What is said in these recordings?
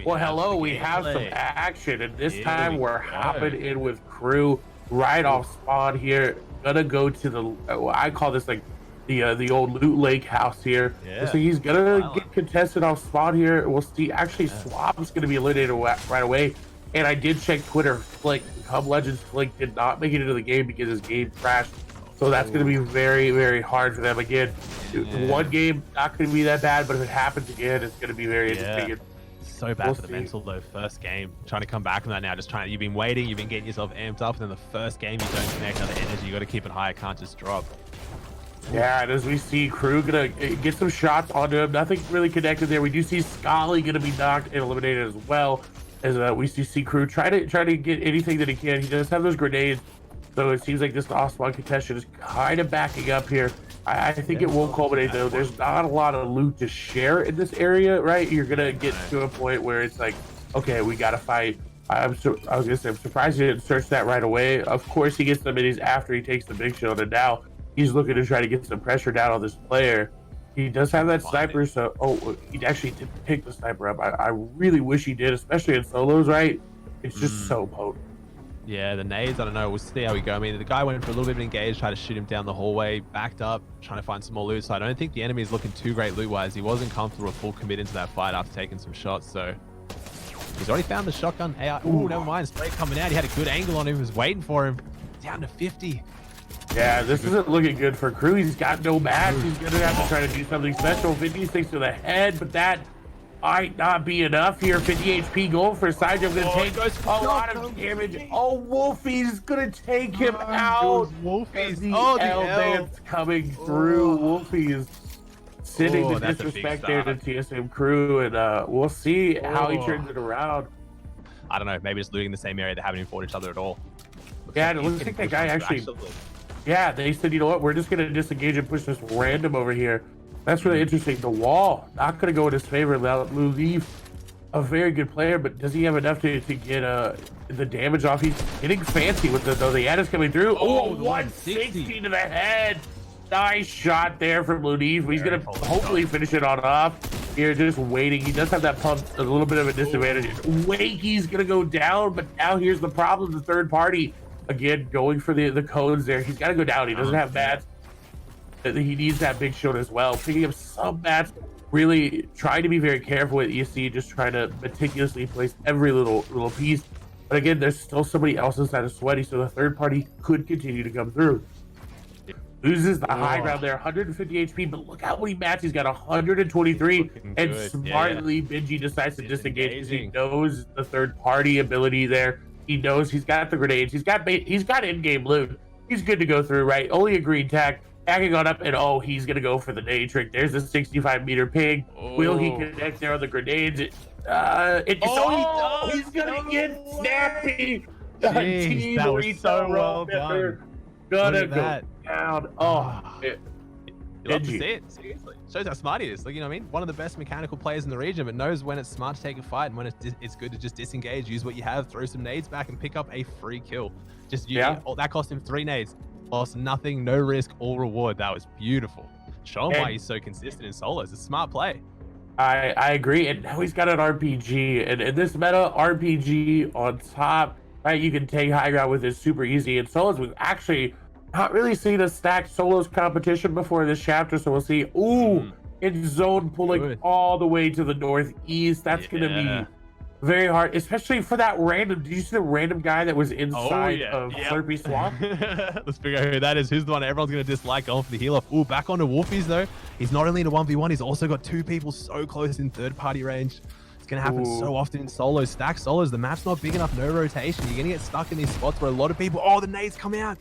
Well, hello, we have some action, and this time we're hopping in with Crew right off spawn here. Gonna go to the, I call this like the old loot lake house here. So he's gonna get contested off spawn here. We'll see. Actually, Swab's gonna be eliminated right away. And I did check Twitter. Flick, Hub Legends Flick did not make it into the game because his game crashed. So that's going to be very, very hard for them. Again, one game, not going to be that bad, but if it happens again, it's going to be very interesting. So bad for the mental though. First game, trying to come back from that now. Just trying. You've been waiting. You've been getting yourself amped up, and then the first game you don't connect on the energy. You got to keep it high. It can't just drop. Yeah, and as we see, Crew gonna get some shots onto him. Nothing really connected there. We do see Scully gonna be knocked and eliminated as well. As we see Crew try to get anything that he can. He does have those grenades, so it seems like this off-spawn contestant is kind of backing up here. I think it won't culminate though. There's not a lot of loot to share in this area, right? You're gonna get to a point where it's like, okay, we gotta fight. I was gonna say, I'm surprised he didn't search that right away. Of course, he gets the minis after he takes the big shield, and now he's looking to try to get some pressure down on this player. He does have that sniper, so he actually didn't pick the sniper up. I really wish he did, especially in solos, right? It's just so potent. Yeah, the nades, I don't know. We'll see how we go. I mean, the guy went for a little bit of engaged, tried to shoot him down the hallway, backed up, trying to find some more loot. So I don't think the enemy is looking too great loot-wise. He wasn't comfortable or full commit into that fight after taking some shots, so he's already found the shotgun AI. Ooh, never mind. Spray coming out. He had a good angle on him. He was waiting for him. Down to 50. Yeah, this isn't looking good for Crew. He's got no match. He's going to have to try to do something special. 56 to the head, but that might not be enough here. 50 HP goal for side jump. Going to take a lot of damage. Oh, Wolfie's going to take him out. Wolfie's. The L-Band's coming through. Wolfie is sitting the disrespect there to TSM Crew, and we'll see how he turns it around. I don't know. Maybe just looting the same area. They haven't even fought each other at all. Yeah, it looks like that guy actually... Yeah, they said, you know what, we're just going to disengage and push this random over here. That's really interesting. The wall, not going to go in his favor. Leaf, a very good player, but does he have enough to get the damage off? He's getting fancy with it, though. The ad is coming through. Oh, 160 to the head. Nice shot there from Leaf. He's going to hopefully finish it on off. Here, just waiting. He does have that pump, a little bit of a disadvantage. Wakey's going to go down, but now here's the problem. The third party. Again, going for the codes there. He's got to go down. He doesn't have mats. He needs that big shield as well. Picking up some mats. Really trying to be very careful with ESC. Just trying to meticulously place every little piece. But again, there's still somebody else inside of Sweaty, so the third party could continue to come through. Loses the high ground there, 150 HP, but look how many mats he's got, 123. And smartly, Benji decides to disengage because he knows the third party ability there. He knows he's got the grenades. He's got in-game loot. He's good to go through, right? Only a green tack. Backing on up, and he's going to go for the nade trick. There's a 65-meter ping. Will he connect there on the grenades? He's going to get snappy. Jeez, that was so well done. Gonna go down. You love to see it, seriously. Shows how smart he is. Like, you know what I mean? One of the best mechanical players in the region, but knows when it's smart to take a fight and when it's good to just disengage, use what you have, throw some nades back, and pick up a free kill. That cost him 3 nades. Lost nothing, no risk, all reward. That was beautiful. Show him why he's so consistent in solos. It's a smart play. I agree, and now he's got an RPG, and in this meta, RPG on top, right? You can take high ground with it super easy. And solos, we've actually not really seen a stacked solos competition before this chapter, so we'll see. It's zone pulling all the way to the northeast. That's gonna be very hard, especially for that random. Did you see the random guy that was inside of Slurpee Swamp? Let's figure out who that is. Who's the one everyone's gonna dislike going for the heal off? Back onto Wolfies though. He's not only in a 1v1, he's also got 2 people so close in third party range. It's gonna happen so often in solos. Stack solos, the map's not big enough, no rotation. You're gonna get stuck in these spots where a lot of people, the nades come out.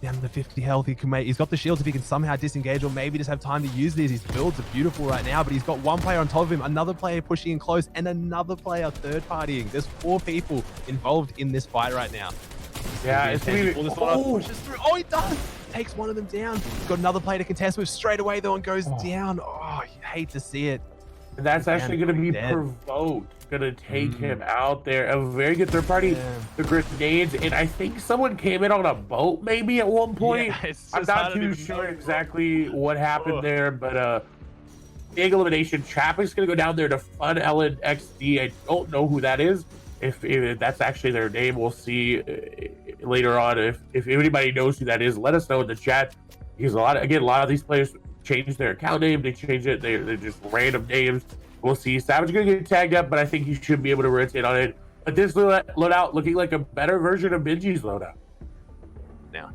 Down to 50 health, he's got the shields if he can somehow disengage or maybe just have time to use these. His builds are beautiful right now, but he's got 1 player on top of him, another player pushing in close, and another player third partying. There's 4 people involved in this fight right now. Yeah, it's he does! Takes one of them down. He's got another player to contest with straight away though and goes down. You hate to see it. And that's actually going to be provoked. Going to take him out there. A very good third party. The grenades, and I think someone came in on a boat maybe at one point. I'm not too sure exactly what happened there, but big elimination. Traffic's going to go down there to Fun Ellen XD. I don't know who that is. If that's actually their name, we'll see later on. If anybody knows who that is, let us know in the chat. Because a lot of these players change their account name. They change it. They're just random names. We'll see. Savage going to get tagged up, but I think he should be able to rotate on it. But this loadout looking like a better version of Benji's loadout. Yeah.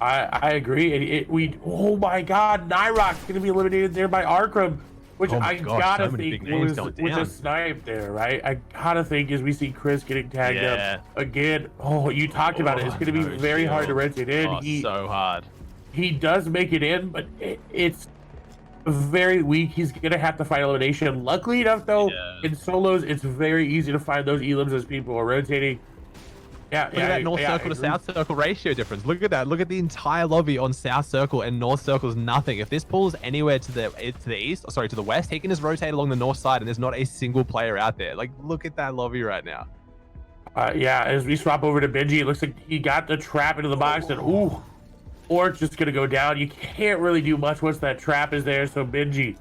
I agree. Oh my God, Nyrok's going to be eliminated there by Arkram, which I gotta think was a snipe there, right? I gotta think as we see Chris getting tagged up again. Oh, you talked about it. It's going to be very hard to rotate in. So hard. He does make it in, but it's very weak. He's going to have to fight elimination. Luckily enough, though, in solos, it's very easy to find those elims as people are rotating. Yeah, look at that north circle to south circle ratio difference. Look at that. Look at the entire lobby on south circle and north circle is nothing. If this pulls anywhere to the east, sorry, to the west, he can just rotate along the north side and there's not a single player out there. Like, look at that lobby right now. Yeah, as we swap over to Benji, it looks like he got the trap into the box and ooh, Orc's just going to go down. You can't really do much once that trap is there, so Benji.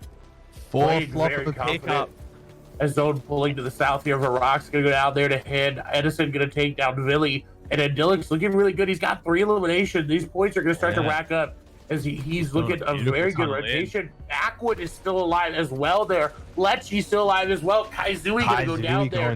Four flop of a pickup. A zone pulling to the south here for Rock's going to go down there to head. Edison going to take down Villy. And then Dillick's looking really good. He's got 3 eliminations. These points are going to start to rack up as he's looking a very good rotation. Backwood is still alive as well there. Lechy's still alive as well. Kaizui going to go down there.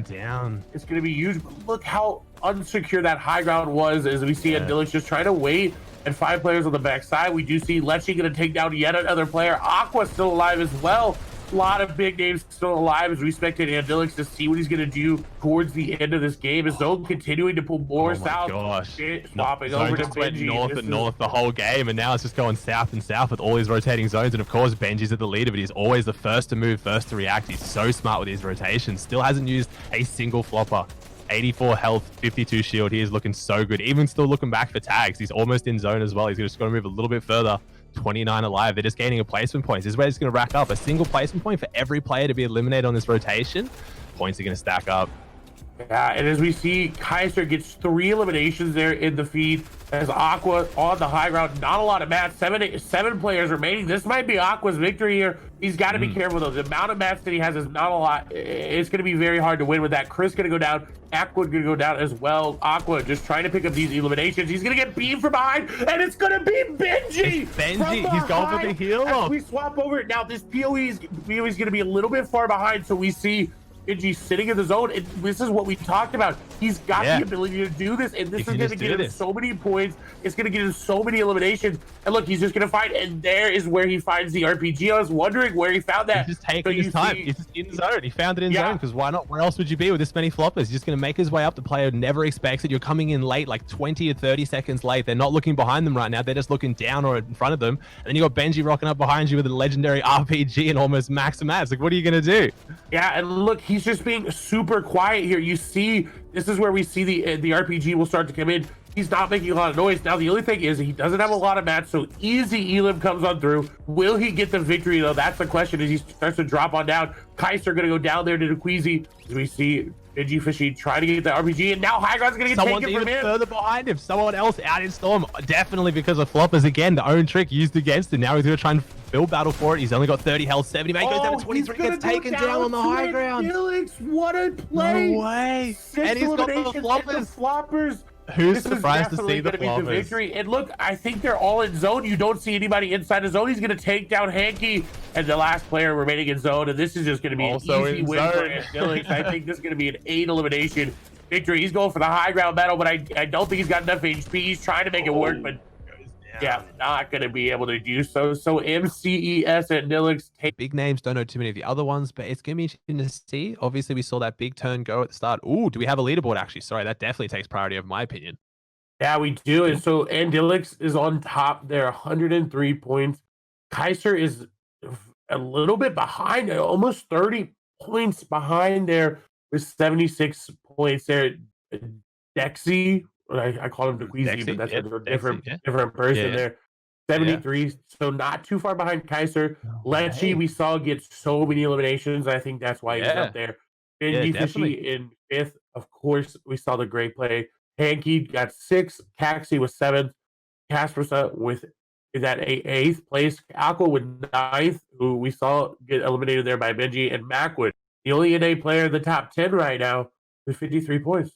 It's going to be huge. But look how unsecure that high ground was as we see Dillick's just trying to wait. And 5 players on the backside. We do see Lechy going to take down yet another player. Aqua's still alive as well. A lot of big names still alive as we expected Andilix to see what he's going to do towards the end of this game. His zone continuing to pull more south. Swapping over to Benji. North the whole game, and now it's just going south and south with all these rotating zones. And of course, Benji's at the leader, but he's always the first to move, first to react. He's so smart with his rotations. Still hasn't used a single flopper. 84 health, 52 shield. He is looking so good. Even still looking back for tags. He's almost in zone as well. He's just going to move a little bit further. 29 alive. They're just gaining a placement point. This is where it's going to rack up. A single placement point for every player to be eliminated on this rotation. Points are going to stack up. Yeah, and as we see, Kaiser gets 3 eliminations there in the feed as Aqua on the high ground. Not a lot of mats. 7 players remaining. This might be Aqua's victory here. He's got to be careful though. The amount of mats that he has is not a lot. It's going to be very hard to win with that. Chris going to go down. Aqua going to go down as well. Aqua just trying to pick up these eliminations. He's going to get beamed from behind, and it's going to be Benji. Benji, he's going for the heal. We swap over now. This PoE is going to be a little bit far behind, so we see Benji sitting in the zone, and this is what we talked about. He's got the ability to do this, and this is going to get him so many points. It's going to get him so many eliminations. And look, he's just going to find, and there is where he finds the RPG. I was wondering where he found that. He's just taking his time. He's just in zone. He found it in zone, because why not? Where else would you be with this many floppers? He's just going to make his way up. The player never expects it. You're coming in late, like 20 or 30 seconds late. They're not looking behind them right now. They're just looking down or in front of them. And then you got Benji rocking up behind you with a legendary RPG and almost max mats. Like, what are you going to do? Yeah, and look, he's just being super quiet here. You see, this is where we see the RPG will start to come in. He's not making a lot of noise. Now, the only thing is he doesn't have a lot of mats, so easy elim comes on through. Will he get the victory, though? That's the question as he starts to drop on down. Kaiser going to go down there to Queasy. As we see Benji Fishy trying to get the RPG, and now High Ground's going to get taken from him. Further behind him. Someone else out in Storm. Definitely because of floppers again. The own trick used against him. Now he's going to try and build battle for it. He's only got 30 health, 70. Man, goes down to 23. Gets taken down on the high ground. Felix, what a play! No way. 6 and he's got the floppers. Who's surprised to see the floppers? Victory. And look, I think they're all in zone. You don't see anybody inside the zone. He's going to take down Hanky and the last player remaining in zone. And this is just going to be also an easy win for Andilix. I think this is going to be an 8 elimination victory. He's going for the high ground battle, but I don't think he's got enough HP. He's trying to make it work, but yeah, not going to be able to do so. So MCES and Nilix take big names. Don't know too many of the other ones, but it's going to be interesting to see. Obviously, we saw that big turn go at the start. Ooh, do we have a leaderboard actually? Sorry, that definitely takes priority over my opinion. Yeah, we do. And so Andilix is on top there, 103 points. Kaiser is a little bit behind, almost 30 points behind there with 76 points there. Dexy, I call him Dequeezy, but that's a different person there. 73, so not too far behind Kaiser. Lechy, we saw get so many eliminations. I think that's why he's up there. Benji Fishy in 5th. Of course, we saw the great play. Hanky got 6. Caxi was 7th. Caspersa with is at eighth place. Aqua with ninth, who we saw get eliminated there by Benji, and Macwood, the only NA player in the top 10 right now with 53 points.